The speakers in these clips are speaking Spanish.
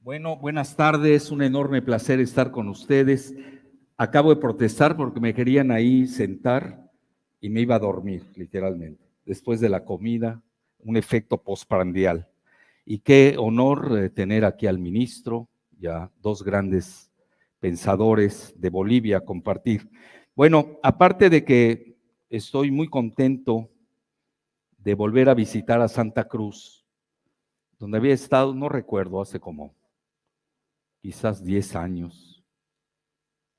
Bueno, buenas tardes, un enorme placer estar con ustedes. Acabo de protestar porque me querían ahí sentar y me iba a dormir, literalmente. Después de la comida, un efecto postprandial. Y qué honor tener aquí al ministro y a dos grandes pensadores de Bolivia a compartir. Bueno, aparte de que estoy muy contento de volver a visitar a Santa Cruz, donde había estado, no recuerdo, hace como quizás 10 años,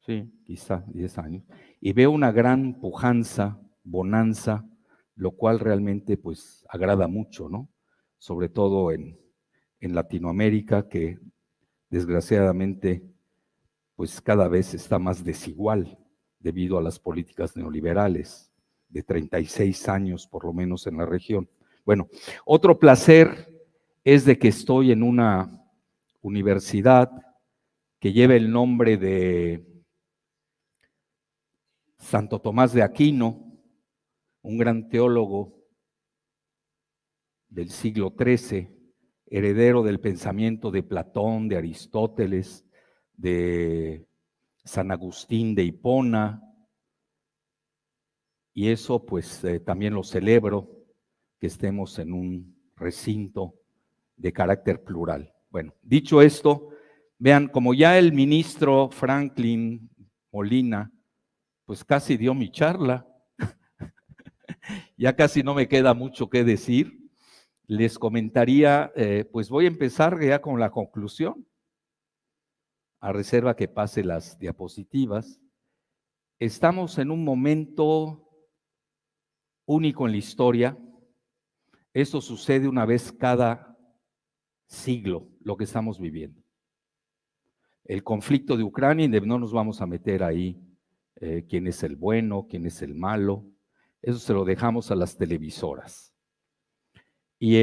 sí, quizás 10 años, y veo una gran pujanza, bonanza, lo cual realmente pues agrada mucho, ¿no? Sobre todo en Latinoamérica, que desgraciadamente pues cada vez está más desigual debido a las políticas neoliberales de 36 años por lo menos en la región. Bueno, otro placer es de que estoy en una universidad que lleva el nombre de Santo Tomás de Aquino, un gran teólogo del siglo XIII, heredero del pensamiento de Platón, de Aristóteles, de San Agustín de Hipona, y eso pues también lo celebro, que estemos en un recinto de carácter plural. Bueno, dicho esto, vean, como ya el ministro Franklin Molina pues casi dio mi charla, ya casi no me queda mucho que decir. Les comentaría, pues voy a empezar ya con la conclusión, a reserva que pase las diapositivas. Estamos en un momento único en la historia. Esto sucede una vez cada siglo, lo que estamos viviendo. El conflicto de Ucrania, no nos vamos a meter ahí quién es el bueno, quién es el malo. Eso se lo dejamos a las televisoras. Y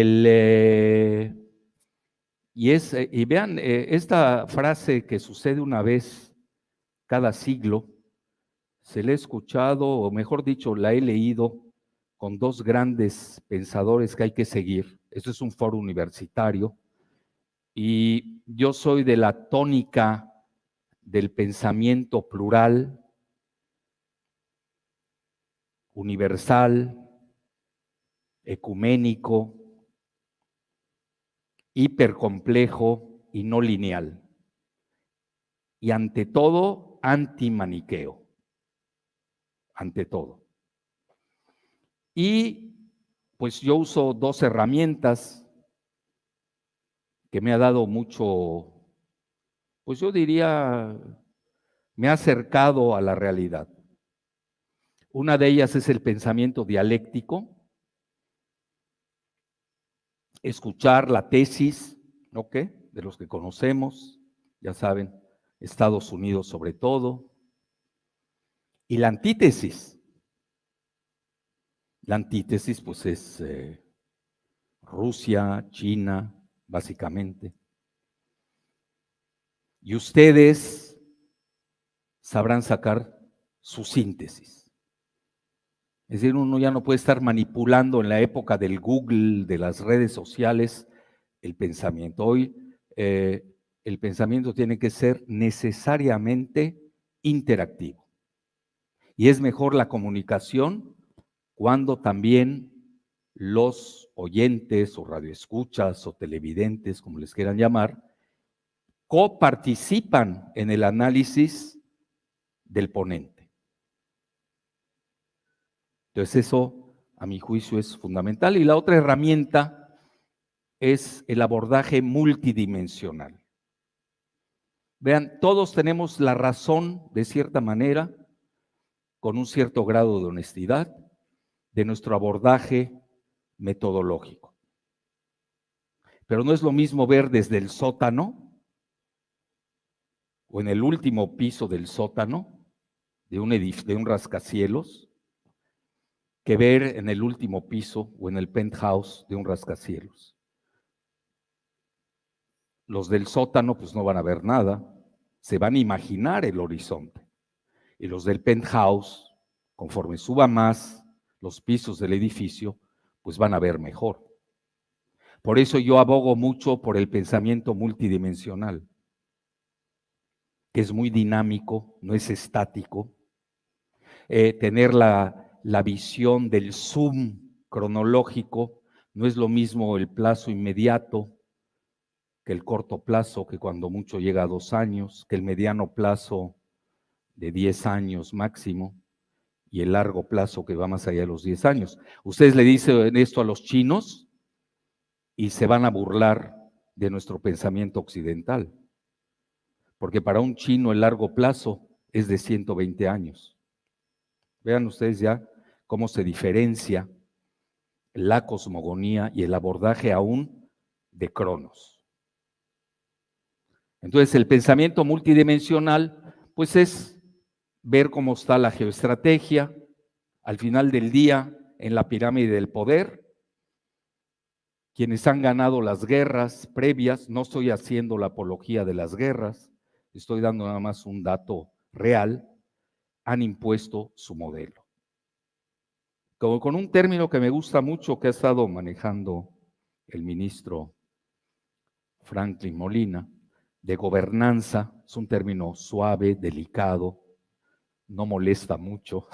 vean, esta frase que sucede una vez cada siglo, se la he escuchado, o mejor dicho, la he leído con dos grandes pensadores que hay que seguir. Esto es un foro universitario y yo soy de la tónica del pensamiento plural, universal, ecuménico, hipercomplejo y no lineal. Y ante todo, antimaniqueo. Ante todo. Y pues yo uso dos herramientas que me ha dado mucho, pues yo diría, me ha acercado a la realidad. Una de ellas es el pensamiento dialéctico, escuchar la tesis, ¿ok?, de los que conocemos, ya saben, Estados Unidos sobre todo, y la antítesis. La antítesis, pues es Rusia, China, básicamente. Y ustedes sabrán sacar su síntesis. Es decir, uno ya no puede estar manipulando en la época del Google, de las redes sociales, el pensamiento. Hoy el pensamiento tiene que ser necesariamente interactivo. Y es mejor la comunicación cuando también los oyentes o radioescuchas o televidentes, como les quieran llamar, coparticipan en el análisis del ponente. Entonces eso, a mi juicio, es fundamental. Y la otra herramienta es el abordaje multidimensional. Vean, todos tenemos la razón, de cierta manera, con un cierto grado de honestidad, de nuestro abordaje metodológico. Pero no es lo mismo ver desde el sótano o en el último piso del sótano de un rascacielos que ver en el último piso o en el penthouse de un rascacielos. Los del sótano pues no van a ver nada, se van a imaginar el horizonte. Y los del penthouse, conforme suba más los pisos del edificio, pues van a ver mejor. Por eso yo abogo mucho por el pensamiento multidimensional, que es muy dinámico, no es estático. Tener la visión del zoom cronológico, no es lo mismo el plazo inmediato que el corto plazo, que cuando mucho llega a 2 años, que el mediano plazo de 10 años máximo, y el largo plazo que va más allá de los 10 años. Ustedes le dicen esto a los chinos y se van a burlar de nuestro pensamiento occidental, porque para un chino el largo plazo es de 120 años. Vean ustedes ya cómo se diferencia la cosmogonía y el abordaje aún de Cronos. Entonces, el pensamiento multidimensional, pues es ver cómo está la geoestrategia, al final del día, en la pirámide del poder, quienes han ganado las guerras previas, no estoy haciendo la apología de las guerras, estoy dando nada más un dato real, han impuesto su modelo. Como con un término que me gusta mucho que ha estado manejando el ministro Franklin Molina, de gobernanza, es un término suave, delicado, no molesta mucho,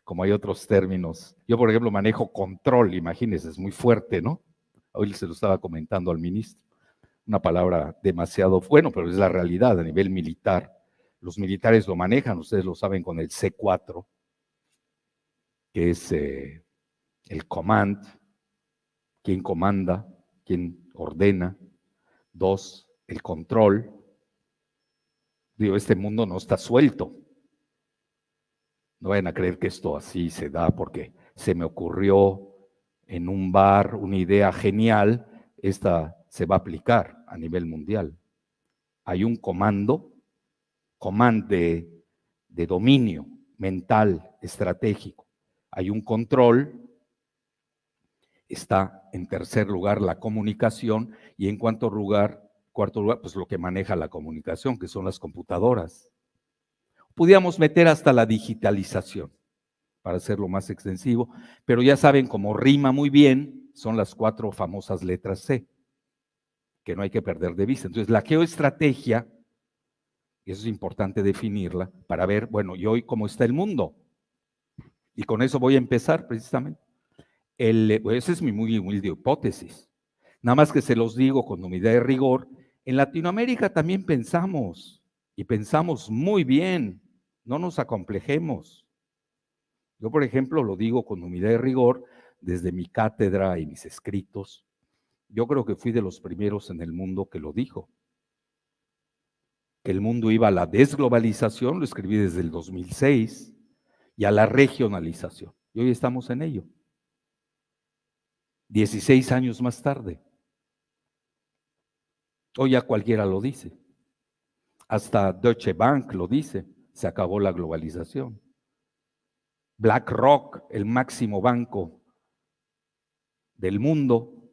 como hay otros términos. Yo, por ejemplo, manejo control, imagínense, es muy fuerte, ¿no? Hoy se lo estaba comentando al ministro. Una palabra demasiado, bueno, pero es la realidad a nivel militar. Los militares lo manejan, ustedes lo saben con el C4, que es el command, quién comanda, quién ordena. 2, el control. Digo, este mundo no está suelto. No vayan a creer que esto así se da porque se me ocurrió en un bar una idea genial, esta se va a aplicar a nivel mundial. Hay un comando de dominio mental, estratégico. Hay un control, está en tercer lugar la comunicación y en cuarto lugar, pues lo que maneja la comunicación, que son las computadoras. Pudiéramos meter hasta la digitalización, para hacerlo más extensivo, pero ya saben, como rima muy bien, son las 4 famosas letras C, que no hay que perder de vista. Entonces, la geoestrategia, y eso es importante definirla, para ver, bueno, y hoy cómo está el mundo. Y con eso voy a empezar precisamente. Esa es mi muy humilde hipótesis. Nada más que se los digo con humildad y rigor, en Latinoamérica también pensamos, y pensamos muy bien, no nos acomplejemos. Yo, por ejemplo, lo digo con humildad y rigor, desde mi cátedra y mis escritos. Yo creo que fui de los primeros en el mundo que lo dijo. Que el mundo iba a la desglobalización, lo escribí desde el 2006, y a la regionalización. Y hoy estamos en ello. 16 años más tarde. Hoy ya cualquiera lo dice. Hasta Deutsche Bank lo dice. Se acabó la globalización. BlackRock, el máximo banco del mundo,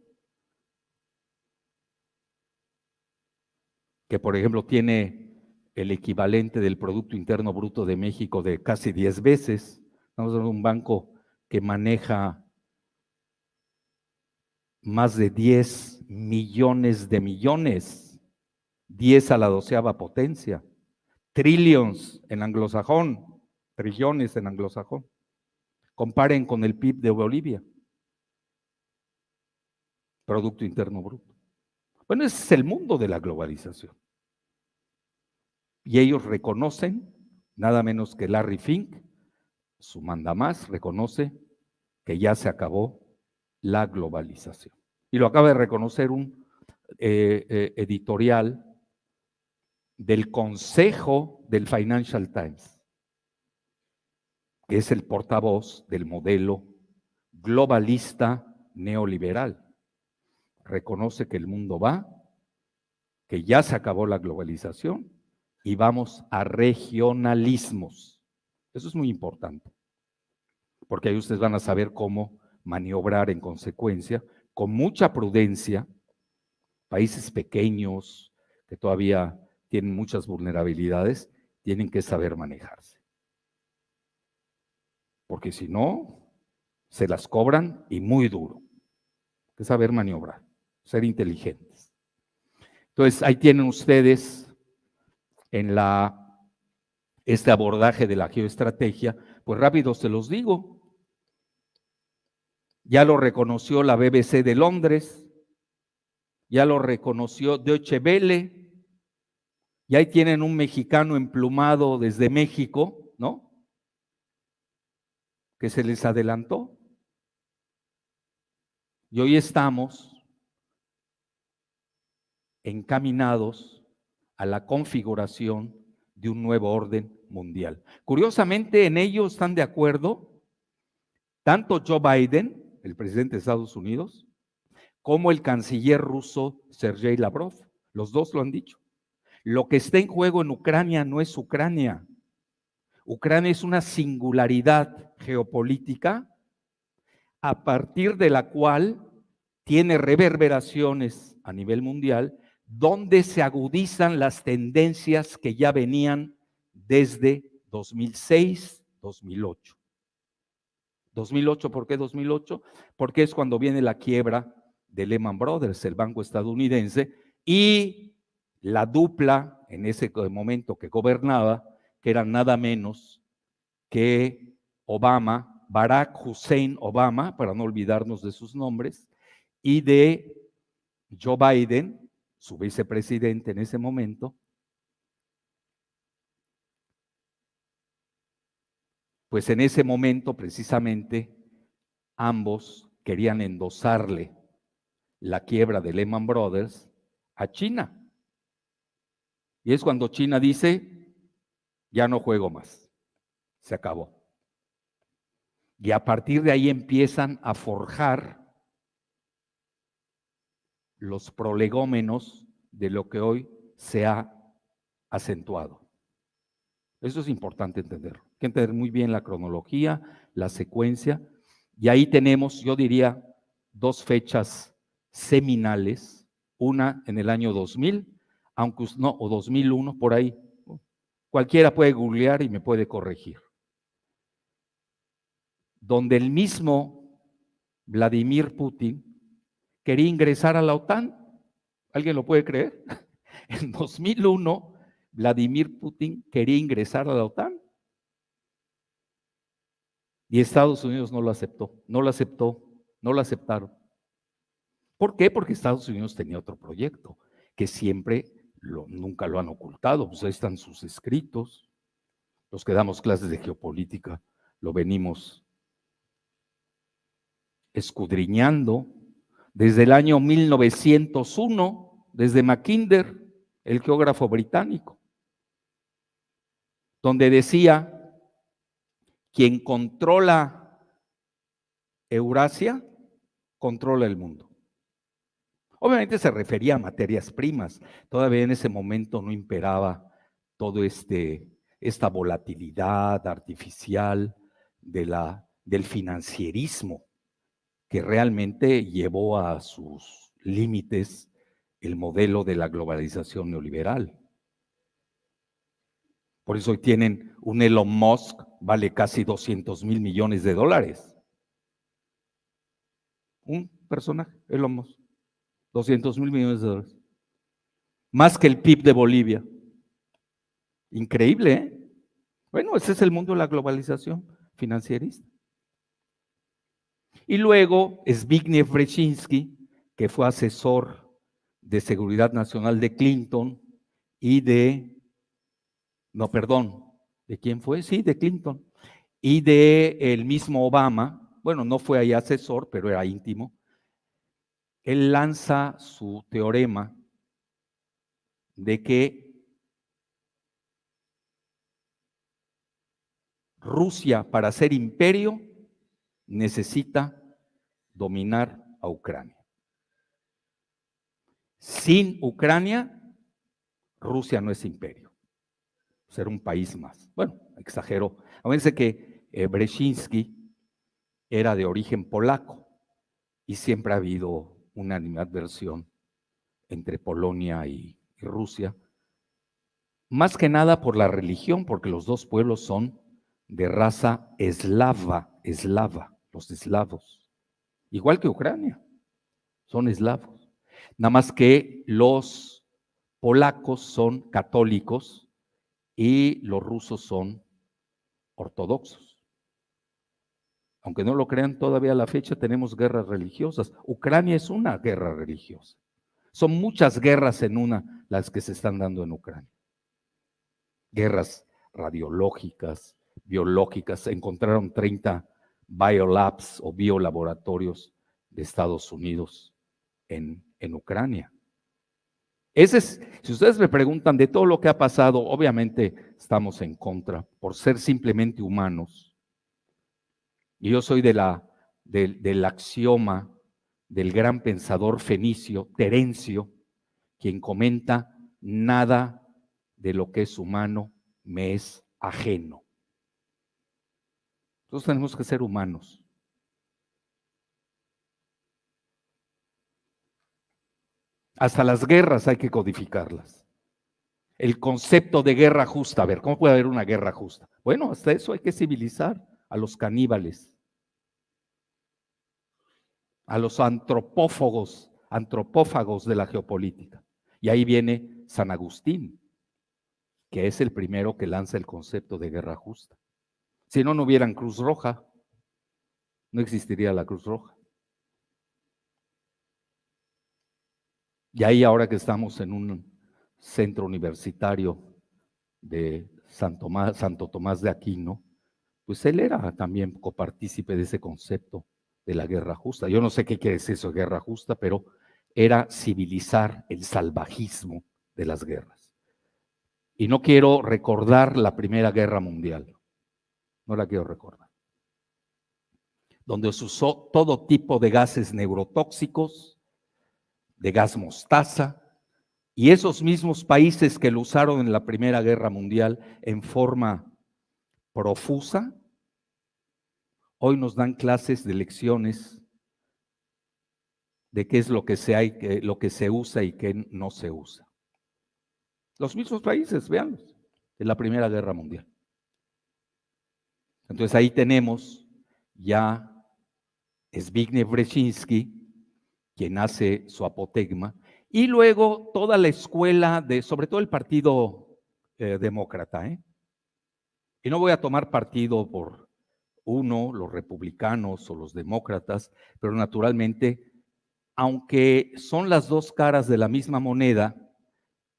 que por ejemplo tiene el equivalente del Producto Interno Bruto de México de casi 10 veces. Estamos hablando de un banco que maneja más de 10 millones de millones, 10 a la 12ª potencia, trillions en anglosajón, trillones en anglosajón. Comparen con el PIB de Bolivia, Producto Interno Bruto. Bueno, ese es el mundo de la globalización. Y ellos reconocen, nada menos que Larry Fink, su mandamás, reconoce que ya se acabó la globalización. Y lo acaba de reconocer un editorial del Consejo del Financial Times, que es el portavoz del modelo globalista neoliberal. Reconoce que el mundo va, que ya se acabó la globalización y vamos a regionalismos. Eso es muy importante, porque ahí ustedes van a saber cómo maniobrar en consecuencia, con mucha prudencia. Países pequeños que todavía tienen muchas vulnerabilidades, tienen que saber manejarse. Porque si no, se las cobran y muy duro. Hay que saber maniobrar. ser inteligentes. Entonces, ahí tienen ustedes en este abordaje de la geoestrategia, pues rápido se los digo. Ya lo reconoció la BBC de Londres, ya lo reconoció Deutsche Welle, y ahí tienen un mexicano emplumado desde México, ¿no? Que se les adelantó. Y hoy estamos encaminados a la configuración de un nuevo orden mundial. Curiosamente, en ello están de acuerdo tanto Joe Biden, el presidente de Estados Unidos, como el canciller ruso Sergei Lavrov. Los dos lo han dicho. Lo que está en juego en Ucrania no es Ucrania. Ucrania es una singularidad geopolítica a partir de la cual tiene reverberaciones a nivel mundial, donde se agudizan las tendencias que ya venían desde 2006, 2008. 2008, ¿por qué 2008? Porque es cuando viene la quiebra de Lehman Brothers, el banco estadounidense, y la dupla en ese momento que gobernaba, que era nada menos que Obama, Barack Hussein Obama, para no olvidarnos de sus nombres, y de Joe Biden, su vicepresidente en ese momento, pues en ese momento precisamente ambos querían endosarle la quiebra de Lehman Brothers a China. Y es cuando China dice, ya no juego más, se acabó. Y a partir de ahí empiezan a forjar los prolegómenos de lo que hoy se ha acentuado. Eso es importante entenderlo. Hay que entender muy bien la cronología, la secuencia, y ahí tenemos, yo diría, dos fechas seminales, una en el año 2000, aunque no, o 2001, por ahí. Cualquiera puede googlear y me puede corregir. Donde el mismo Vladimir Putin quería ingresar a la OTAN. ¿Alguien lo puede creer? En 2001, Vladimir Putin quería ingresar a la OTAN. Y Estados Unidos no lo aceptó, no lo aceptó, no lo aceptaron. ¿Por qué? Porque Estados Unidos tenía otro proyecto, que siempre nunca lo han ocultado. Pues ahí están sus escritos. Los que damos clases de geopolítica lo venimos escudriñando desde el año 1901, desde Mackinder, el geógrafo británico, donde decía, quien controla Eurasia, controla el mundo. Obviamente se refería a materias primas, todavía en ese momento no imperaba todo esta volatilidad artificial del financierismo, que realmente llevó a sus límites el modelo de la globalización neoliberal. Por eso hoy tienen un Elon Musk, vale casi 200,000 millones de dólares. Un personaje, Elon Musk, 200,000 millones de dólares. Más que el PIB de Bolivia. Increíble, ¿eh? Bueno, ese es el mundo de la globalización financierista. Y luego Zbigniew Brzezinski, que fue asesor de Seguridad Nacional de Clinton y ¿de quién fue? Sí, de Clinton. Y de el mismo Obama, bueno, no fue ahí asesor, pero era íntimo. Él lanza su teorema de que Rusia, para ser imperio, necesita dominar a Ucrania. Sin Ucrania, Rusia no es imperio. Ser un país más. Bueno, exagero. Acuérdense que Brzezinski era de origen polaco y siempre ha habido una animadversión entre Polonia y Rusia, más que nada por la religión, porque los dos pueblos son de raza eslava, los eslavos, igual que Ucrania, son eslavos. Nada más que los polacos son católicos y los rusos son ortodoxos. Aunque no lo crean, todavía a la fecha tenemos guerras religiosas. Ucrania es una guerra religiosa. Son muchas guerras en una las que se están dando en Ucrania. Guerras radiológicas, biológicas. Se encontraron 30 biolabs o biolaboratorios de Estados Unidos en Ucrania. Ese es, si ustedes me preguntan de todo lo que ha pasado, obviamente estamos en contra por ser simplemente humanos. Y yo soy del axioma del gran pensador fenicio, Terencio, quien comenta: nada de lo que es humano me es ajeno. Entonces tenemos que ser humanos. Hasta las guerras hay que codificarlas. El concepto de guerra justa, a ver, ¿cómo puede haber una guerra justa? Bueno, hasta eso hay que civilizar a los caníbales, a los antropófagos de la geopolítica. Y ahí viene San Agustín, que es el primero que lanza el concepto de guerra justa. Si no, no hubieran Cruz Roja, no existiría la Cruz Roja. Y ahí, ahora que estamos en un centro universitario de Santo Tomás de Aquino, pues él era también copartícipe de ese concepto de la guerra justa. Yo no sé qué quiere decir eso de guerra justa, pero era civilizar el salvajismo de las guerras. Y no quiero recordar la Primera Guerra Mundial, no la quiero recordar, donde se usó todo tipo de gases neurotóxicos, de gas mostaza, y esos mismos países que lo usaron en la Primera Guerra Mundial en forma profusa, hoy nos dan clases de lecciones de qué es lo que lo que se usa y qué no se usa. Los mismos países, veanlos, en la Primera Guerra Mundial. Entonces ahí tenemos ya Zbigniew Brzezinski, quien hace su apotegma, y luego toda la escuela sobre todo el Partido Demócrata, Y no voy a tomar partido por los republicanos o los demócratas, pero naturalmente, aunque son las dos caras de la misma moneda,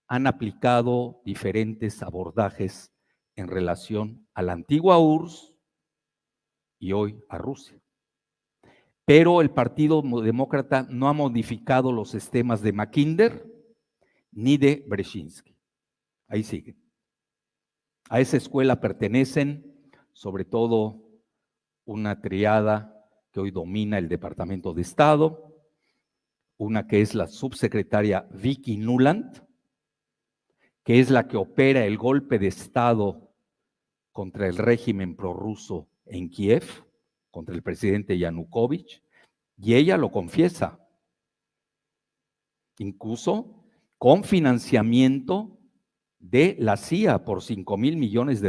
han aplicado diferentes abordajes en relación a la antigua URSS y hoy a Rusia. Pero el Partido Demócrata no ha modificado los esquemas de Mackinder ni de Brzezinski. Ahí siguen. A esa escuela pertenecen sobre todo una triada que hoy domina el Departamento de Estado, una que es la subsecretaria Vicky Nuland, que es la que opera el golpe de Estado contra el régimen prorruso en Kiev, contra el presidente Yanukovych, y ella lo confiesa, incluso con financiamiento de la CIA por $5,000 millones.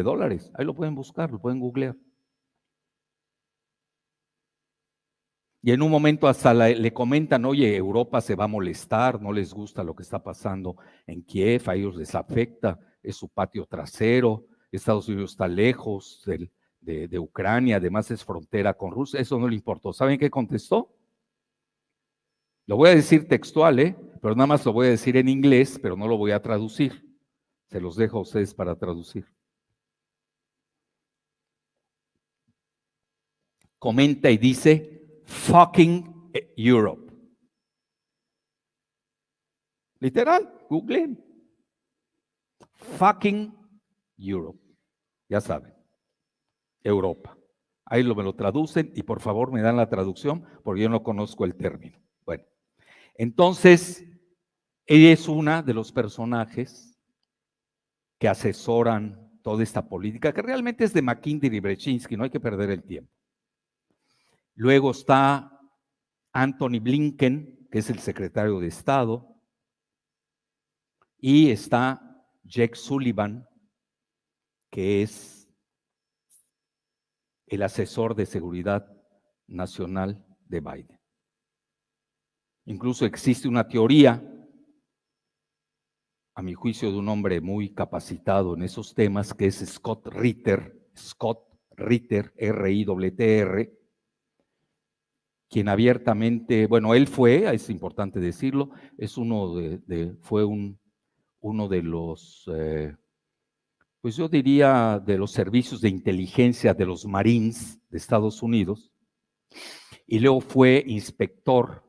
Ahí lo pueden buscar, lo pueden googlear. Y en un momento hasta le comentan: oye, Europa se va a molestar, no les gusta lo que está pasando en Kiev, a ellos les afecta, es su patio trasero, Estados Unidos está lejos de Ucrania, además es frontera con Rusia, eso no le importó. ¿Saben qué contestó? Lo voy a decir textual, pero nada más lo voy a decir en inglés, pero no lo voy a traducir. Se los dejo a ustedes para traducir. Comenta y dice: fucking Europe. Literal, googleen. Fucking Europe. Ya saben, Europa. Ahí me lo traducen y por favor me dan la traducción porque yo no conozco el término. Bueno, entonces, ella es una de los personajes que asesoran toda esta política, que realmente es de Mackinder y Brzezinski, no hay que perder el tiempo. Luego está Antony Blinken, que es el secretario de Estado, y está Jake Sullivan, que es el asesor de seguridad nacional de Biden. Incluso existe una teoría, a mi juicio, de un hombre muy capacitado en esos temas, que es Scott Ritter, R-I-T-T-R, quien abiertamente, bueno, él fue, es importante decirlo, es fue uno de los, pues yo diría, de los servicios de inteligencia de los Marines de Estados Unidos, y luego fue inspector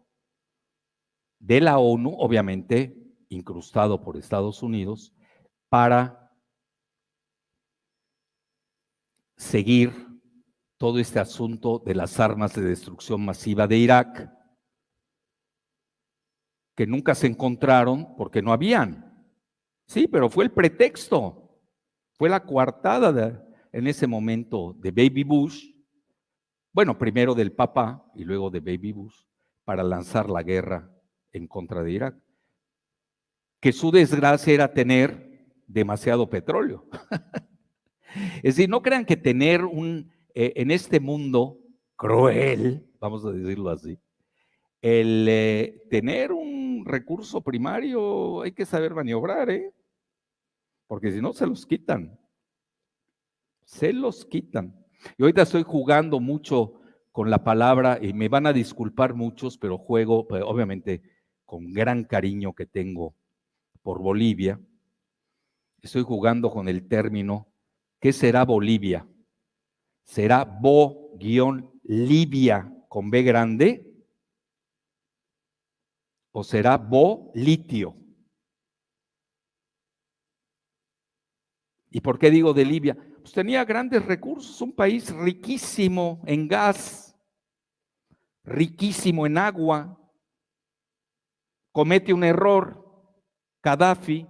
de la ONU, obviamente incrustado por Estados Unidos, para seguir todo este asunto de las armas de destrucción masiva de Irak, que nunca se encontraron porque no habían. Sí, pero fue el pretexto, fue la coartada en ese momento de Baby Bush, bueno, primero del papá y luego de Baby Bush, para lanzar la guerra en contra de Irak. Que su desgracia era tener demasiado petróleo. Es decir, no crean que tener en este mundo cruel, vamos a decirlo así, el tener un recurso primario hay que saber maniobrar, porque si no se los quitan. Se los quitan. Y ahorita estoy jugando mucho con la palabra, y me van a disculpar muchos, pero juego, pues, obviamente, con gran cariño que tengo por Bolivia. Estoy jugando con el término, ¿qué será Bolivia? ¿Será Bo-Libia con B grande? ¿O será Bo-Litio? ¿Y por qué digo de Libia? Pues tenía grandes recursos, un país riquísimo en gas, riquísimo en agua. Comete un error, Gaddafi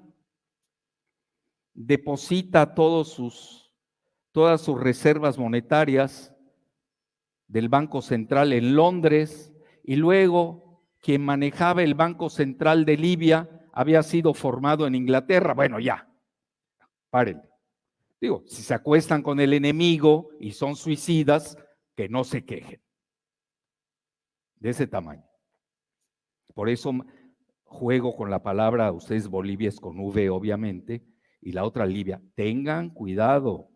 deposita todas sus reservas monetarias del Banco Central en Londres, y luego quien manejaba el Banco Central de Libia había sido formado en Inglaterra. Bueno, ya, párenle. Digo, si se acuestan con el enemigo y son suicidas, que no se quejen. De ese tamaño. Por eso juego con la palabra, ustedes Bolivia es con V, obviamente, y la otra Libia. Tengan cuidado.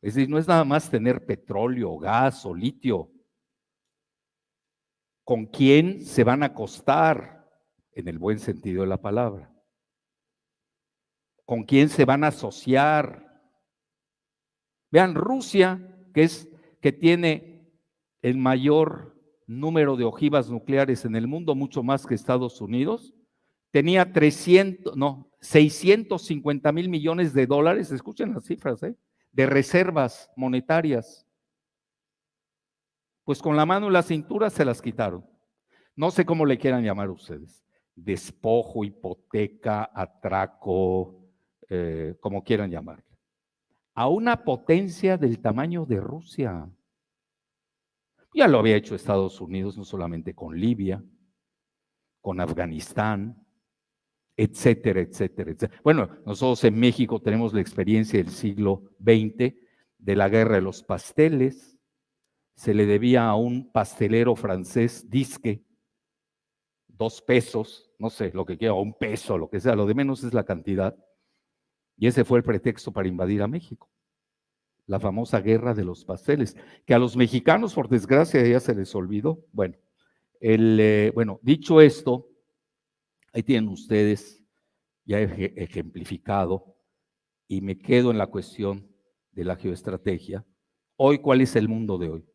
Es decir, no es nada más tener petróleo, gas o litio. ¿Con quién se van a acostar? En el buen sentido de la palabra. ¿Con quién se van a asociar? Vean, Rusia, que tiene el mayor número de ojivas nucleares en el mundo, mucho más que Estados Unidos, tenía 650 mil millones de dólares, escuchen las cifras, de reservas monetarias. Pues con la mano en la cintura se las quitaron. No sé cómo le quieran llamar ustedes. Despojo, hipoteca, atraco, como quieran llamarle. A una potencia del tamaño de Rusia. Ya lo había hecho Estados Unidos, no solamente con Libia, con Afganistán, etcétera, etcétera, etcétera. Bueno, nosotros en México tenemos la experiencia del siglo XX de la guerra de los pasteles. Se le debía a un pastelero francés disque 2 pesos, no sé, lo que quiera, o 1 peso, lo que sea, lo de menos es la cantidad. Y ese fue el pretexto para invadir a México. La famosa guerra de los pasteles, que a los mexicanos, por desgracia, ya se les olvidó. Bueno, bueno, dicho esto, ahí tienen ustedes ya ejemplificado, y me quedo en la cuestión de la geoestrategia. Hoy, ¿cuál es el mundo de hoy?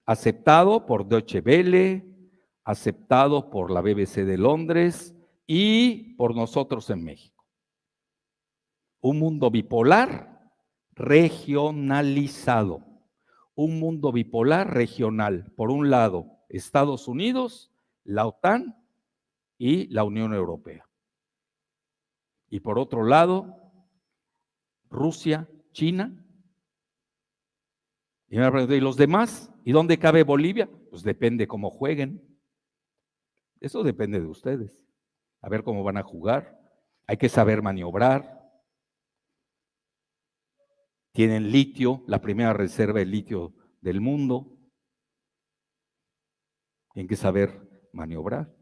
Aceptado por Deutsche Welle, aceptado por la BBC de Londres y por nosotros en México. Un mundo bipolar regionalizado. Un mundo bipolar regional. Por un lado, Estados Unidos, la OTAN y la Unión Europea. Y por otro lado, Rusia, China. Y me pregunto, ¿y los demás? ¿Y dónde cabe Bolivia? Pues depende cómo jueguen. Eso depende de ustedes. A ver cómo van a jugar. Hay que saber maniobrar. Tienen litio, la primera reserva de litio del mundo. Tienen que saber maniobrar.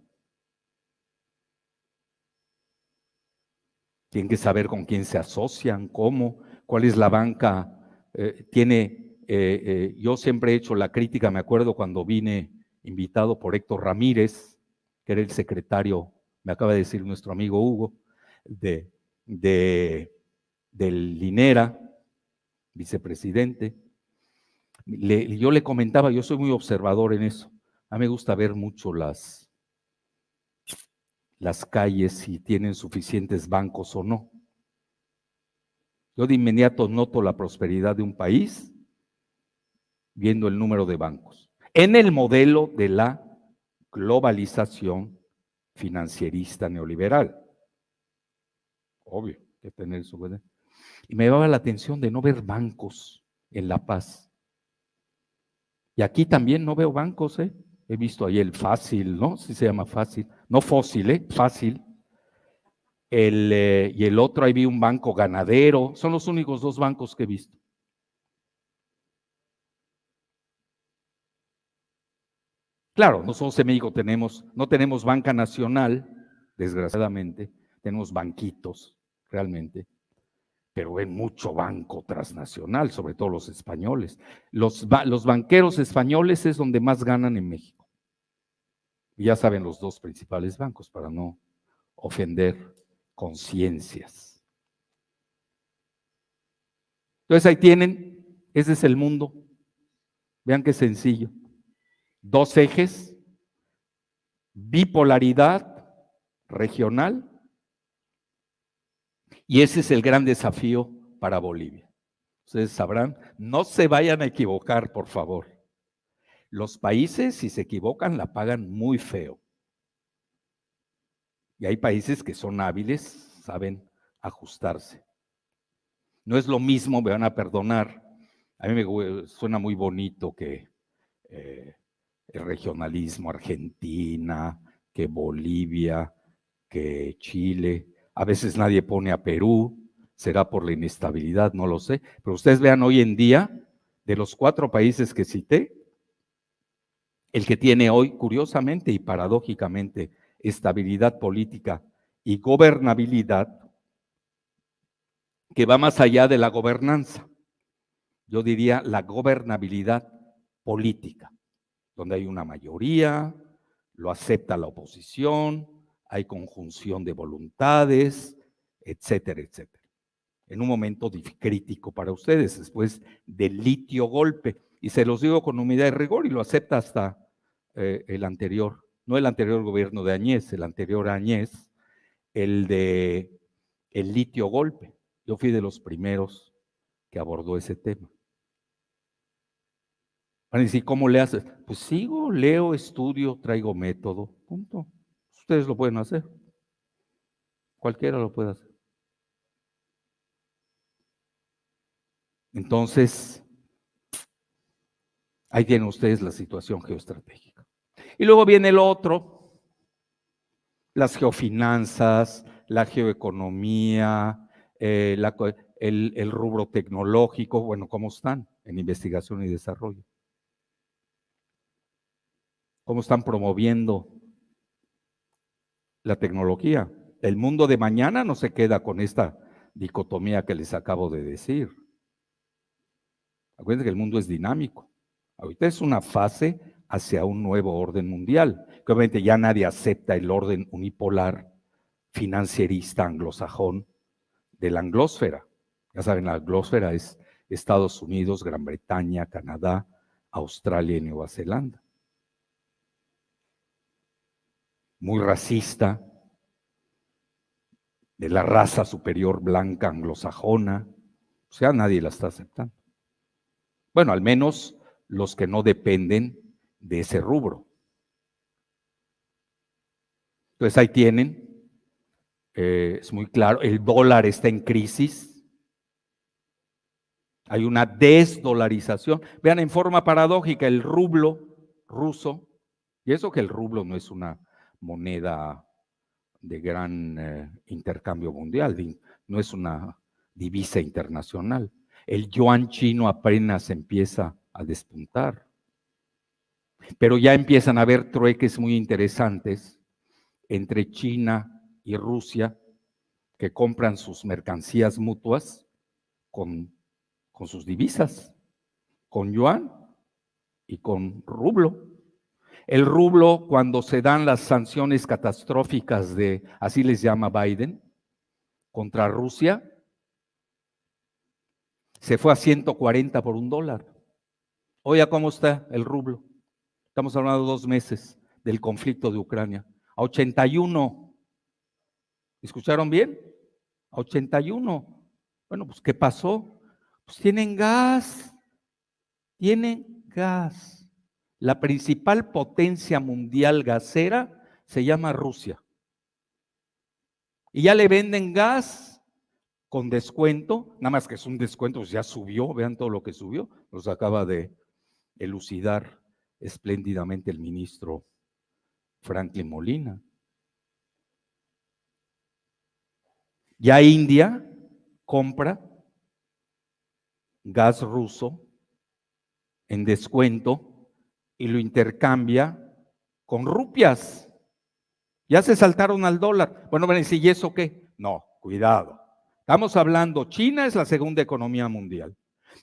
Tienen que saber con quién se asocian, cómo, cuál es la banca. Yo siempre he hecho la crítica, me acuerdo cuando vine invitado por Héctor Ramírez, que era el secretario, me acaba de decir nuestro amigo Hugo, del Linera, vicepresidente. Yo le comentaba, yo soy muy observador en eso. A mí me gusta ver mucho las calles, si tienen suficientes bancos o no. Yo de inmediato noto la prosperidad de un país viendo el número de bancos. En el modelo de la globalización financierista neoliberal. Obvio, que tener su... Y me llamaba la atención de no ver bancos en La Paz. Y aquí también no veo bancos, ¿eh? He visto ahí el Fácil, ¿no? Sí se llama Fácil. No Fósil, ¿eh? Fácil. Y el otro, ahí vi un banco Ganadero. Son los únicos dos bancos que he visto. Claro, nosotros en México no tenemos banca nacional, desgraciadamente, tenemos banquitos, realmente, pero ven mucho banco transnacional, sobre todo los españoles. Los banqueros españoles es donde más ganan en México. Y ya saben los dos principales bancos, para no ofender conciencias. Entonces ahí tienen, ese es el mundo. Vean qué sencillo. Dos ejes, bipolaridad regional, y ese es el gran desafío para Bolivia. Ustedes sabrán, no se vayan a equivocar, por favor. Los países, si se equivocan, la pagan muy feo. Y hay países que son hábiles, saben ajustarse. No es lo mismo, me van a perdonar. A mí me suena muy bonito que el regionalismo, Argentina, que Bolivia, que Chile. A veces nadie pone a Perú, será por la inestabilidad, no lo sé. Pero ustedes vean hoy en día, de los 4 países que cité, el que tiene hoy, curiosamente y paradójicamente, estabilidad política y gobernabilidad, que va más allá de la gobernanza. Yo diría la gobernabilidad política, donde hay una mayoría, lo acepta la oposición, hay conjunción de voluntades, etcétera, etcétera. En un momento crítico para ustedes, después del litio golpe. Y se los digo con humildad y rigor, y lo acepta hasta el anterior, no el anterior gobierno de Añez, el anterior a Añez, el de el litio golpe. Yo fui de los primeros que abordó ese tema. Van a decir, ¿cómo le haces? Pues sigo, leo, estudio, traigo método, punto. Ustedes lo pueden hacer. Cualquiera lo puede hacer. Entonces, ahí tienen ustedes la situación geoestratégica. Y luego viene el otro, las geofinanzas, la geoeconomía, el rubro tecnológico, bueno, ¿cómo están en investigación y desarrollo? ¿Cómo están promoviendo la tecnología? El mundo de mañana no se queda con esta dicotomía que les acabo de decir. Acuérdense que el mundo es dinámico. Ahorita es una fase hacia un nuevo orden mundial, que obviamente ya nadie acepta el orden unipolar financierista anglosajón de la anglósfera. Ya saben, la anglósfera es Estados Unidos, Gran Bretaña, Canadá, Australia y Nueva Zelanda. Muy racista, de la raza superior blanca anglosajona, o sea, nadie la está aceptando. Bueno, al menos los que no dependen de ese rubro. Entonces ahí tienen, es muy claro, el dólar está en crisis, hay una desdolarización. Vean, en forma paradójica, el rublo ruso, y eso que el rublo no es una moneda de gran intercambio mundial, no es una divisa internacional. El yuan chino apenas empieza a despuntar. Pero ya empiezan a haber trueques muy interesantes entre China y Rusia, que compran sus mercancías mutuas con sus divisas, con yuan y con rublo. El rublo, cuando se dan las sanciones catastróficas de, así les llama Biden, contra Rusia, se fue a 140 por $1. Oiga, ¿cómo está el rublo? Estamos hablando de 2 meses del conflicto de Ucrania. A 81. ¿Escucharon bien? A 81. Bueno, pues ¿qué pasó? Pues tienen gas. Tienen gas. La principal potencia mundial gasera se llama Rusia. Y ya le venden gas con descuento, nada más que es un descuento, pues ya subió, vean todo lo que subió, nos acaba de elucidar espléndidamente el ministro Franklin Molina. Ya India compra gas ruso en descuento y lo intercambia con rupias. Ya se saltaron al dólar. Bueno, van a decir, ¿y eso qué? No, cuidado. Estamos hablando, China es la segunda economía mundial.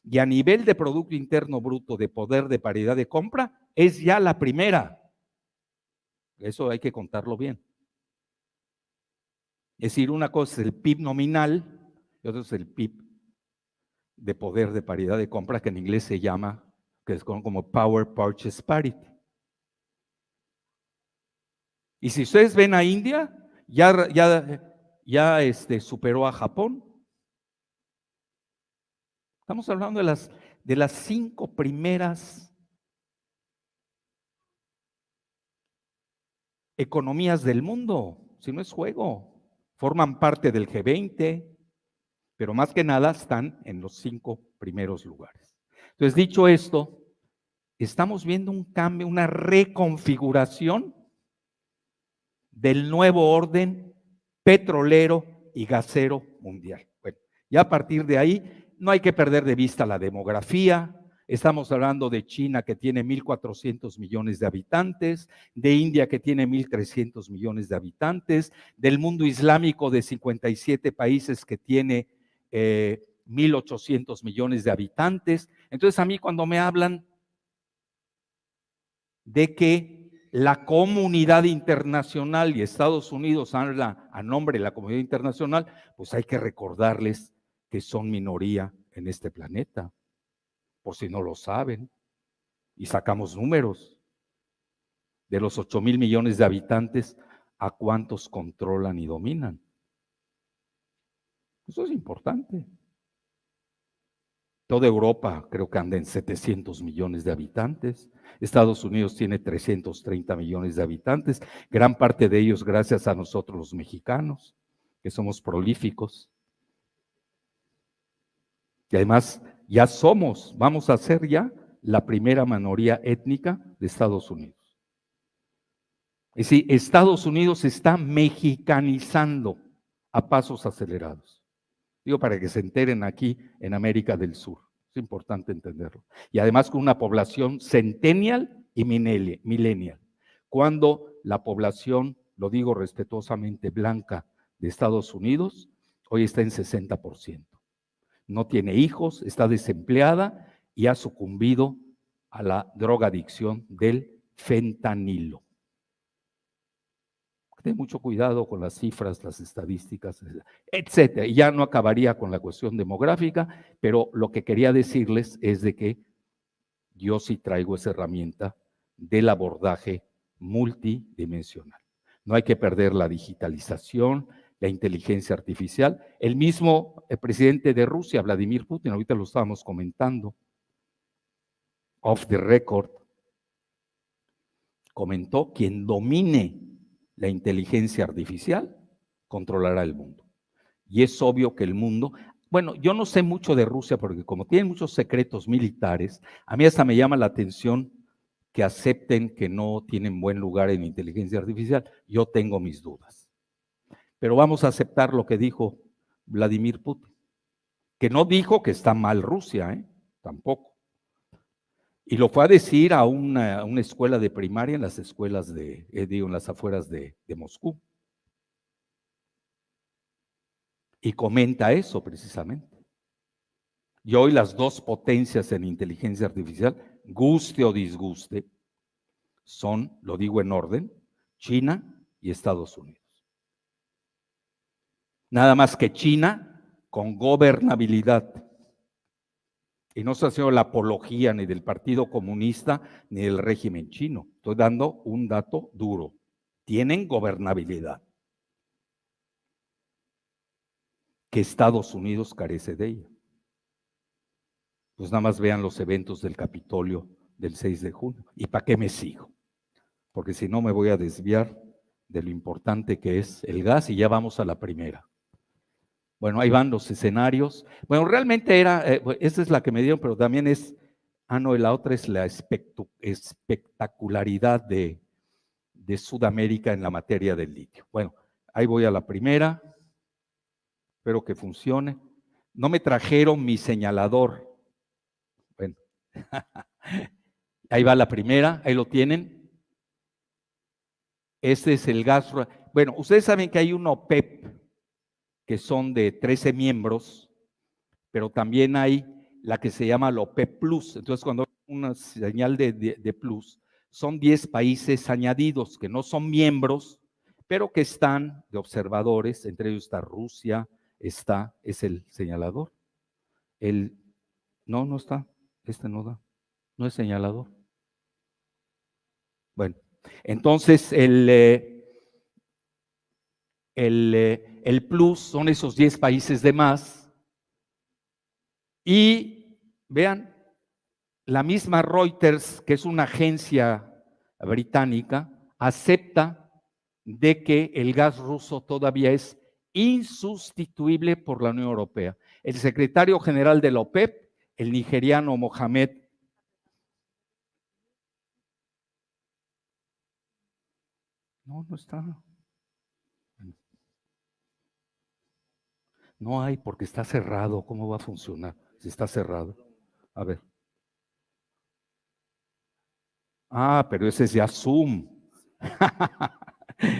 Y a nivel de Producto Interno Bruto, de poder de paridad de compra, es ya la primera. Eso hay que contarlo bien. Es decir, una cosa es el PIB nominal y otra es el PIB de poder de paridad de compra, que en inglés se llama, que es como Power Purchase Parity. Y si ustedes ven a India, ya superó a Japón. Estamos hablando de las 5 primeras economías del mundo, si no es juego. Forman parte del G20, pero más que nada están en los 5 primeros lugares. Entonces, dicho esto, estamos viendo un cambio, una reconfiguración del nuevo orden petrolero y gasero mundial. Bueno, ya a partir de ahí no hay que perder de vista la demografía. Estamos hablando de China, que tiene 1.400 millones de habitantes, de India, que tiene 1.300 millones de habitantes, del mundo islámico de 57 países, que tiene 1.800 millones de habitantes. Entonces, a mí cuando me hablan de que la comunidad internacional y Estados Unidos habla a nombre de la comunidad internacional, pues hay que recordarles que son minoría en este planeta, por si no lo saben, y sacamos números. De los 8,000 millones de habitantes, ¿a cuántos controlan y dominan? Eso es importante. Toda Europa creo que anda en 700 millones de habitantes. Estados Unidos tiene 330 millones de habitantes, gran parte de ellos gracias a nosotros los mexicanos, que somos prolíficos. Y además ya vamos a ser ya la primera minoría étnica de Estados Unidos. Es decir, Estados Unidos se está mexicanizando a pasos acelerados. Digo, para que se enteren aquí en América del Sur. Es importante entenderlo. Y además con una población centennial y millennial. Cuando la población, lo digo respetuosamente, blanca de Estados Unidos, hoy está en 60%. No tiene hijos, está desempleada y ha sucumbido a la drogadicción del fentanilo. Ten mucho cuidado con las cifras, las estadísticas, etcétera. Y ya no acabaría con la cuestión demográfica, pero lo que quería decirles es de que yo sí traigo esa herramienta del abordaje multidimensional. No hay que perder la digitalización, la inteligencia artificial. El mismo presidente de Rusia, Vladimir Putin, ahorita lo estábamos comentando, off the record, comentó: quien domine la inteligencia artificial controlará el mundo. Y es obvio que el mundo, bueno, yo no sé mucho de Rusia porque como tienen muchos secretos militares, a mí hasta me llama la atención que acepten que no tienen buen lugar en inteligencia artificial. Yo tengo mis dudas. Pero vamos a aceptar lo que dijo Vladimir Putin, que no dijo que está mal Rusia, tampoco. Y lo fue a decir a una escuela de primaria en las escuelas en las afueras de Moscú. Y comenta eso precisamente. Y hoy las dos potencias en inteligencia artificial, guste o disguste, son, lo digo en orden, China y Estados Unidos. Nada más que China con gobernabilidad. Y no estoy haciendo la apología ni del Partido Comunista ni del régimen chino. Estoy dando un dato duro. Tienen gobernabilidad. Que Estados Unidos carece de ella. Pues nada más vean los eventos del Capitolio del 6 de junio. ¿Y para qué me sigo? Porque si no me voy a desviar de lo importante que es el gas y ya vamos a la primera. Bueno, ahí van los escenarios. Bueno, realmente esa es la que me dieron, pero también es, no, la otra es la espectacularidad de Sudamérica en la materia del litio. Bueno, ahí voy a la primera. Espero que funcione. No me trajeron mi señalador. Bueno, ahí va la primera, ahí lo tienen. Este es el gas. Bueno, ustedes saben que hay un OPEP, que son de 13 miembros, pero también hay la que se llama la OPEP Plus. Entonces, cuando hay una señal de plus, son 10 países añadidos que no son miembros, pero que están de observadores. Entre ellos está Rusia, es el señalador. No está, no da, no es señalador. Bueno, entonces el plus son esos 10 países de más. Y vean, la misma Reuters, que es una agencia británica, acepta de que el gas ruso todavía es insustituible por la Unión Europea. El secretario general de la OPEP, el nigeriano Mohamed. No está. No hay, porque está cerrado. ¿Cómo va a funcionar si está cerrado? A ver. Pero ese es ya Zoom.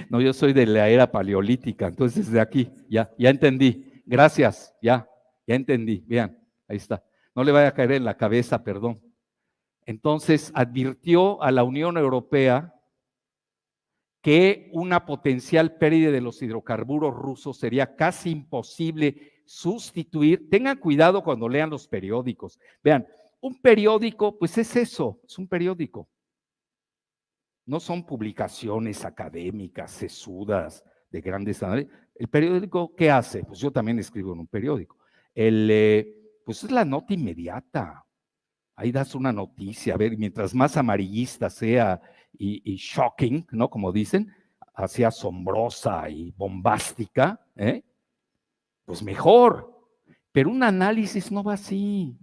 No, yo soy de la era paleolítica, entonces de aquí, ya entendí. Gracias, ya entendí. Vean, ahí está. No le vaya a caer en la cabeza, perdón. Entonces advirtió a la Unión Europea que una potencial pérdida de los hidrocarburos rusos sería casi imposible sustituir. Tengan cuidado cuando lean los periódicos. Vean, un periódico, pues es eso, es un periódico. No son publicaciones académicas, sesudas, de grandes análisis. ¿El periódico qué hace? Pues yo también escribo en un periódico. Pues es la nota inmediata. Ahí das una noticia, a ver, mientras más amarillista sea y shocking, ¿no? Como dicen, así asombrosa y bombástica, pues mejor. Pero un análisis no va así.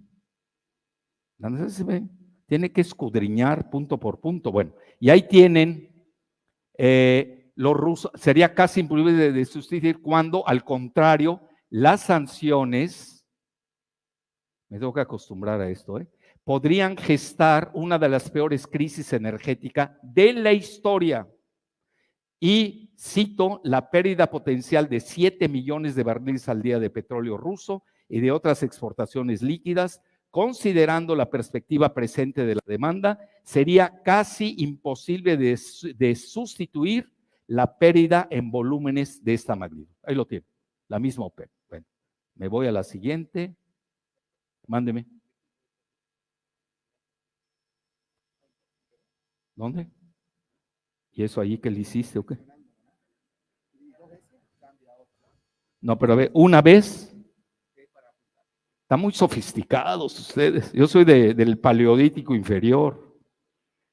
El análisis tiene que escudriñar punto por punto. Bueno, y ahí tienen los rusos, sería casi imposible de sustituir cuando, al contrario, las sanciones, me tengo que acostumbrar a esto, podrían gestar una de las peores crisis energéticas de la historia. Y cito, la pérdida potencial de 7 millones de barriles al día de petróleo ruso y de otras exportaciones líquidas, considerando la perspectiva presente de la demanda, sería casi imposible de sustituir la pérdida en volúmenes de esta magnitud. Ahí lo tiene, la misma OPEP. Bueno, me voy a la siguiente. Mándeme. ¿Dónde? ¿Y eso allí que le hiciste o qué? No, pero a ver, una vez. Están muy sofisticados ustedes. Yo soy del paleolítico inferior.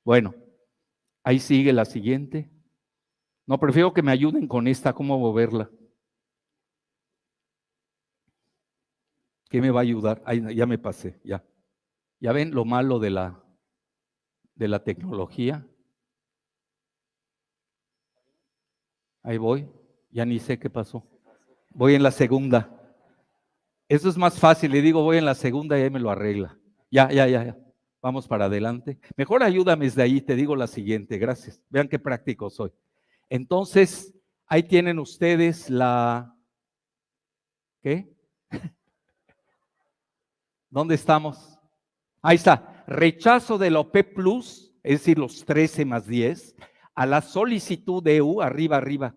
Bueno, ahí sigue la siguiente. No, prefiero que me ayuden con esta, cómo moverla. ¿Qué me va a ayudar? Ay, ya me pasé, ya. ¿Ya ven lo malo de la tecnología? Ahí voy, ya ni sé qué pasó. Voy en la segunda. Eso es más fácil, le digo voy en la segunda y ahí me lo arregla. Ya. Vamos para adelante. Mejor ayúdame desde ahí, te digo la siguiente, gracias. Vean qué práctico soy. Entonces, ahí tienen ustedes la... ¿Qué? ¿Dónde estamos? Ahí está. Rechazo de la OPEP Plus, es decir, los 13 más 10, a la solicitud de EU, arriba,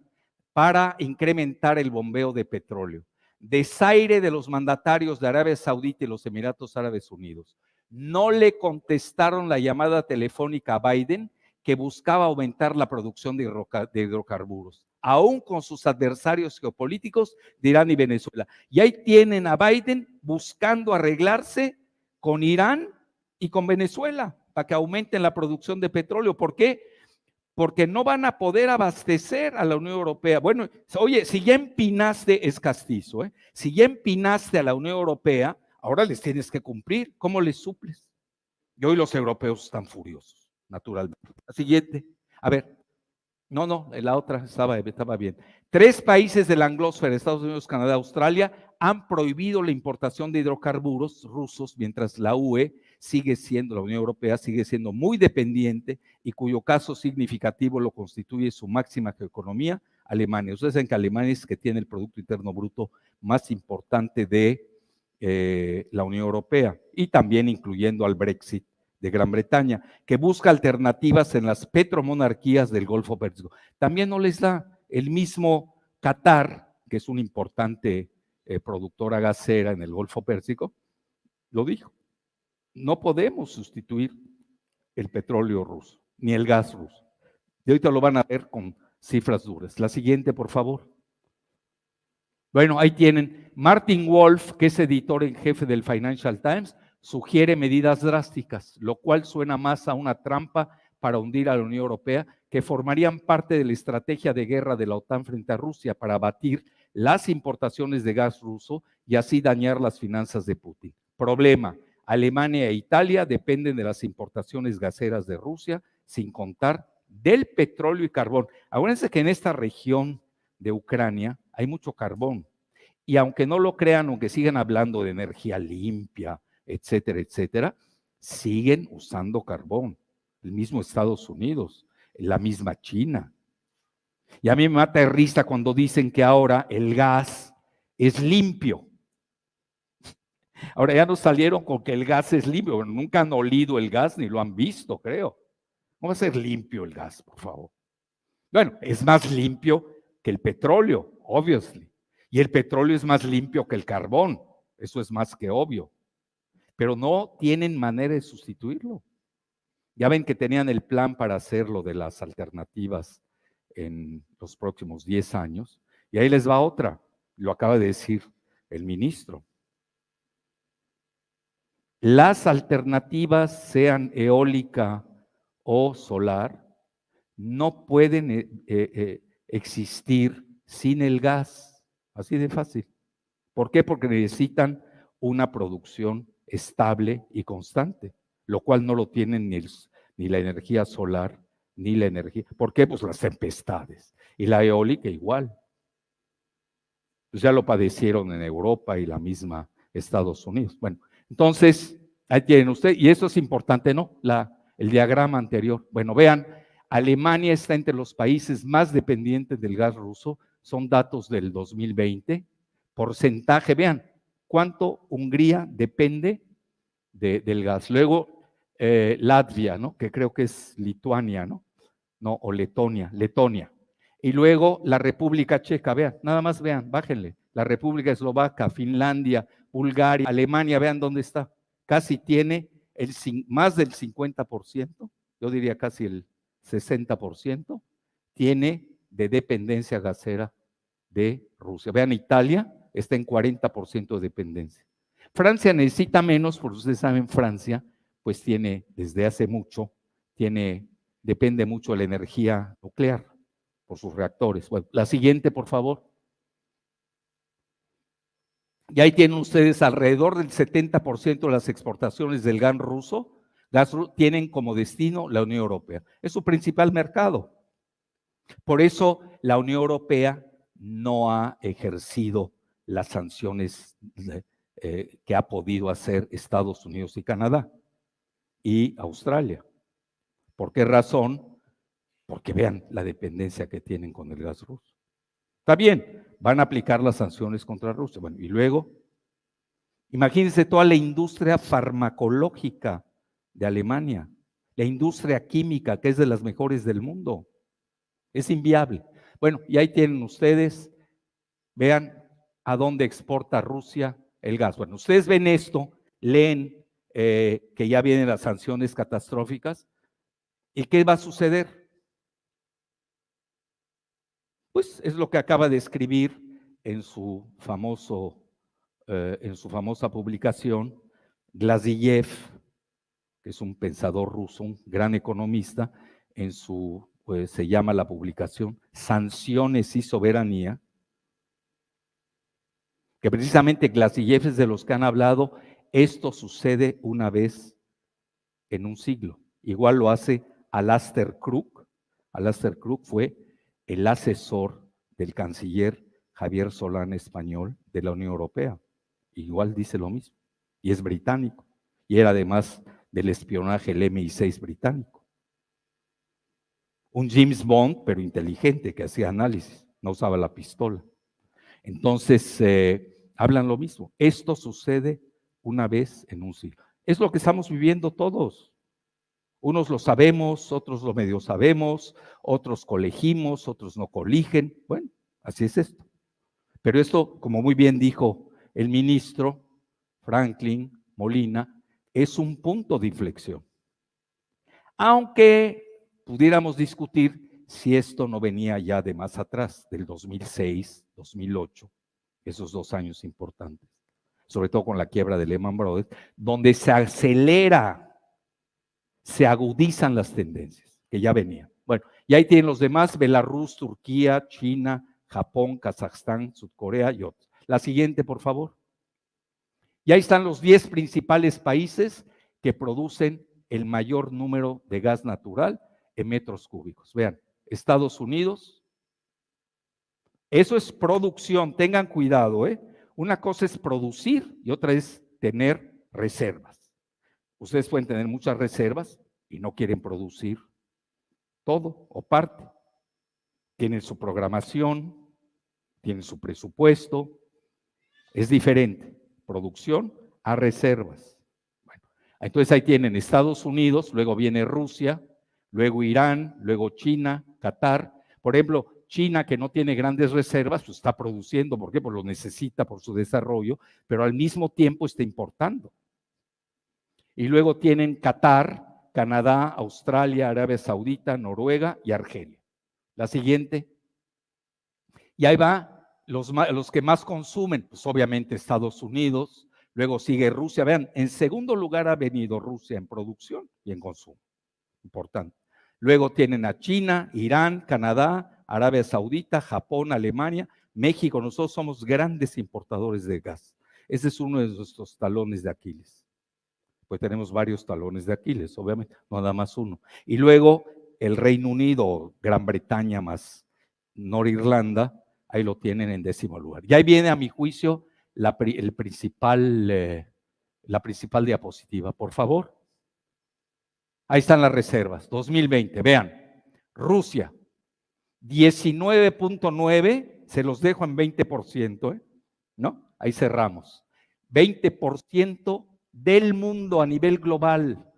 para incrementar el bombeo de petróleo. Desaire de los mandatarios de Arabia Saudita y los Emiratos Árabes Unidos. No le contestaron la llamada telefónica a Biden que buscaba aumentar la producción de hidrocarburos, aún con sus adversarios geopolíticos de Irán y Venezuela. Y ahí tienen a Biden buscando arreglarse con Irán y con Venezuela para que aumenten la producción de petróleo. ¿Por qué? Porque no van a poder abastecer a la Unión Europea. Bueno, oye, si ya empinaste, es castizo, si ya empinaste a la Unión Europea, ahora les tienes que cumplir. ¿Cómo les suples? Y hoy los europeos están furiosos, naturalmente. La siguiente, a ver, no, la otra estaba bien. 3 países de la anglósfera, Estados Unidos, Canadá, Australia, han prohibido la importación de hidrocarburos rusos, mientras la UE sigue siendo, la Unión Europea sigue siendo muy dependiente y cuyo caso significativo lo constituye su máxima economía, Alemania. Ustedes saben que Alemania es que tiene el Producto Interno Bruto más importante de la Unión Europea y también incluyendo al Brexit de Gran Bretaña, que busca alternativas en las petromonarquías del Golfo Pérsico. También no les da el mismo Qatar, que es una importante productora gasera en el Golfo Pérsico, lo dijo. No podemos sustituir el petróleo ruso, ni el gas ruso. Y ahorita lo van a ver con cifras duras. La siguiente, por favor. Bueno, ahí tienen. Martin Wolf, que es editor en jefe del Financial Times, sugiere medidas drásticas, lo cual suena más a una trampa para hundir a la Unión Europea, que formarían parte de la estrategia de guerra de la OTAN frente a Rusia para abatir las importaciones de gas ruso y así dañar las finanzas de Putin. Problema: Alemania e Italia dependen de las importaciones gaseras de Rusia, sin contar del petróleo y carbón. Acuérdense que en esta región de Ucrania hay mucho carbón. Y aunque no lo crean, aunque sigan hablando de energía limpia, etcétera, siguen usando carbón. El mismo Estados Unidos, la misma China. Y a mí me mata de risa cuando dicen que ahora el gas es limpio. Ahora ya nos salieron con que el gas es limpio. Nunca han olido el gas ni lo han visto, creo. ¿Cómo va a ser limpio el gas, por favor? Bueno, es más limpio que el petróleo, obviously. Y el petróleo es más limpio que el carbón. Eso es más que obvio. Pero no tienen manera de sustituirlo. Ya ven que tenían el plan para hacerlo de las alternativas en los próximos 10 años. Y ahí les va otra. Lo acaba de decir el ministro. Las alternativas, sean eólica o solar, no pueden existir sin el gas, así de fácil. ¿Por qué? Porque necesitan una producción estable y constante, lo cual no lo tienen ni la energía solar, ni la energía. ¿Por qué? Pues las tempestades. Y la eólica igual. Pues ya lo padecieron en Europa y la misma Estados Unidos. Bueno, entonces, ahí tienen ustedes, y eso es importante, ¿no? El diagrama anterior. Bueno, vean, Alemania está entre los países más dependientes del gas ruso, son datos del 2020, porcentaje, vean, cuánto Hungría depende del gas. Luego, Latvia, ¿no? Que creo que es Lituania, ¿no? No, o Letonia. Y luego la República Checa, vean, nada más vean, bájenle. La República Eslovaca, Finlandia, Bulgaria, Alemania, vean dónde está. Casi tiene más del 50%, yo diría casi el 60%, tiene de dependencia gasera de Rusia. Vean, Italia está en 40% de dependencia. Francia necesita menos, porque ustedes saben, Francia, pues tiene desde hace mucho, depende mucho de la energía nuclear por sus reactores. Bueno, la siguiente, por favor. Y ahí tienen ustedes alrededor del 70% de las exportaciones del gas ruso, tienen como destino la Unión Europea. Es su principal mercado. Por eso la Unión Europea no ha ejercido las sanciones que ha podido hacer Estados Unidos y Canadá. y Australia. ¿Por qué razón? Porque vean la dependencia que tienen con el gas ruso. Está bien, van a aplicar las sanciones contra Rusia. Bueno, y luego, imagínense toda la industria farmacológica de Alemania, la industria química, que es de las mejores del mundo. Es inviable. Bueno, y ahí tienen ustedes, vean a dónde exporta Rusia el gas. Bueno, ustedes ven esto, leen que ya vienen las sanciones catastróficas. ¿Y qué va a suceder? Pues es lo que acaba de escribir en su famosa publicación Glaziev, que es un pensador ruso, un gran economista, pues se llama la publicación Sanciones y Soberanía, que precisamente Glaziev es de los que han hablado, esto sucede una vez en un siglo. Igual lo hace Alastair Crooke. Alastair Crooke fue el asesor del canciller Javier Solana español de la Unión Europea. Igual dice lo mismo. Y es británico. Y era además del espionaje el MI6 británico. Un James Bond, pero inteligente, que hacía análisis, no usaba la pistola. Entonces, hablan lo mismo. Esto sucede una vez en un siglo. Es lo que estamos viviendo todos. Unos lo sabemos, otros lo medio sabemos, otros colegimos, otros no coligen. Bueno, así es esto. Pero esto, como muy bien dijo el ministro Franklin Molina, es un punto de inflexión. Aunque pudiéramos discutir si esto no venía ya de más atrás, del 2006, 2008, esos 2 años importantes, sobre todo con la quiebra de Lehman Brothers, donde se acelera, se agudizan las tendencias que ya venían. Bueno, y ahí tienen los demás: Belarus, Turquía, China, Japón, Kazajstán, Sudcorea y otros. La siguiente, por favor. Y ahí están los 10 principales países que producen el mayor número de gas natural en metros cúbicos. Vean, Estados Unidos, eso es producción, tengan cuidado, ¿eh? Una cosa es producir y otra es tener reservas. Ustedes pueden tener muchas reservas y no quieren producir todo o parte. Tienen su programación, tienen su presupuesto, es diferente, producción a reservas. Bueno, entonces ahí tienen Estados Unidos, luego viene Rusia, luego Irán, luego China, Qatar. Por ejemplo, China, que no tiene grandes reservas, pues está produciendo, ¿por qué? Pues lo necesita por su desarrollo, pero al mismo tiempo está importando. Y luego tienen Qatar, Canadá, Australia, Arabia Saudita, Noruega y Argelia. La siguiente. Y ahí va los que más consumen, pues obviamente Estados Unidos, luego sigue Rusia. Vean, en segundo lugar ha venido Rusia en producción y en consumo. Importante. Luego tienen a China, Irán, Canadá, Arabia Saudita, Japón, Alemania, México. Nosotros somos grandes importadores de gas. Ese es uno de nuestros talones de Aquiles. Pues tenemos varios talones de Aquiles, obviamente, no nada más uno. Y luego el Reino Unido, Gran Bretaña más Norirlanda, ahí lo tienen en 10º lugar. Y ahí viene, a mi juicio, la principal diapositiva, por favor. Ahí están las reservas, 2020, vean, Rusia, 19.9, se los dejo en 20%, ¿no? Ahí cerramos. 20% del mundo a nivel global.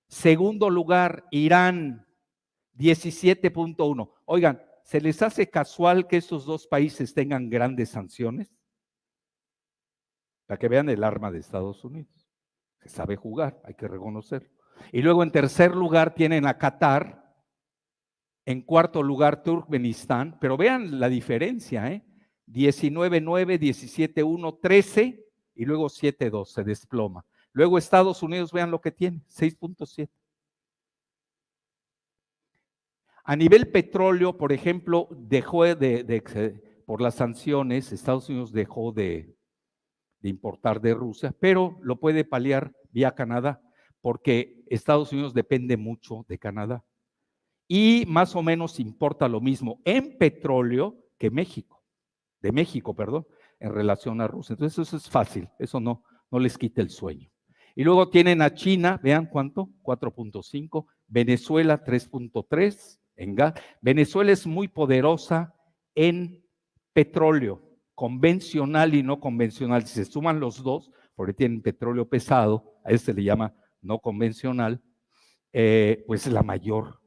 Segundo lugar, Irán, 17.1. Oigan, ¿se les hace casual que estos dos países tengan grandes sanciones? Para que vean el arma de Estados Unidos. Se sabe jugar, hay que reconocerlo. Y luego en tercer lugar tienen a Qatar, en cuarto lugar Turkmenistán, pero vean la diferencia, 19.9, 17.1, 13 y luego 7.2, se desploma. Luego Estados Unidos, vean lo que tiene, 6.7. A nivel petróleo, por ejemplo, dejó por las sanciones, Estados Unidos dejó de importar de Rusia, pero lo puede paliar vía Canadá, porque Estados Unidos depende mucho de Canadá. Y más o menos importa lo mismo en petróleo que México, de México, perdón, en relación a Rusia. Entonces eso es fácil, eso no les quita el sueño. Y luego tienen a China, vean cuánto, 4.5, Venezuela 3.3 en gas. Venezuela es muy poderosa en petróleo, convencional y no convencional. Si se suman los dos, porque tienen petróleo pesado, a este le llama no convencional, pues es la mayor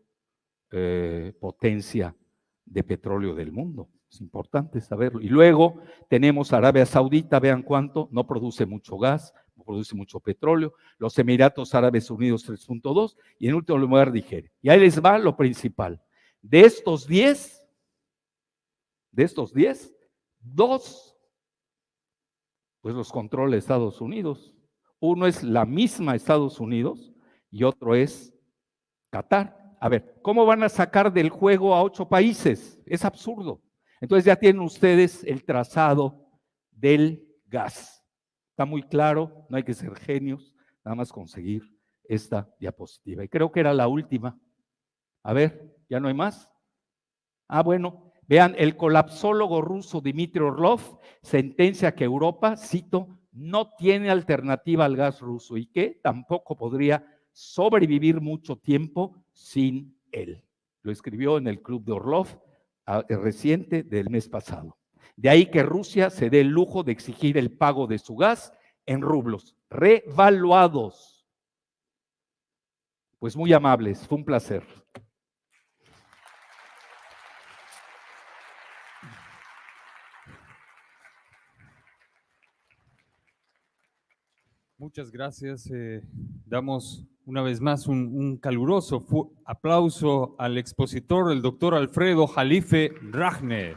potencia de petróleo del mundo. Es importante saberlo. Y luego tenemos Arabia Saudita, vean cuánto, no produce mucho gas, no produce mucho petróleo. Los Emiratos Árabes Unidos 3.2 y en último lugar Nigeria. Y ahí les va lo principal. De estos 10, dos, pues los controla Estados Unidos. Uno es la misma Estados Unidos y otro es Qatar. A ver, ¿cómo van a sacar del juego a 8 países? Es absurdo. Entonces ya tienen ustedes el trazado del gas. Está muy claro, no hay que ser genios, nada más conseguir esta diapositiva. Y creo que era la última. A ver, ¿ya no hay más? Ah, bueno, vean, el colapsólogo ruso Dmitry Orlov sentencia que Europa, cito, no tiene alternativa al gas ruso y que tampoco podría sobrevivir mucho tiempo sin él. Lo escribió en el Club de Orlov reciente del mes pasado. De ahí que Rusia se dé el lujo de exigir el pago de su gas en rublos revaluados. Pues muy amables, fue un placer. Muchas gracias. Damos una vez más un caluroso aplauso al expositor, el doctor Alfredo Jalife Rajne.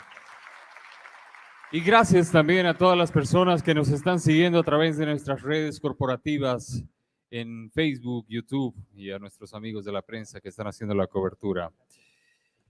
Y gracias también a todas las personas que nos están siguiendo a través de nuestras redes corporativas en Facebook, YouTube y a nuestros amigos de la prensa que están haciendo la cobertura.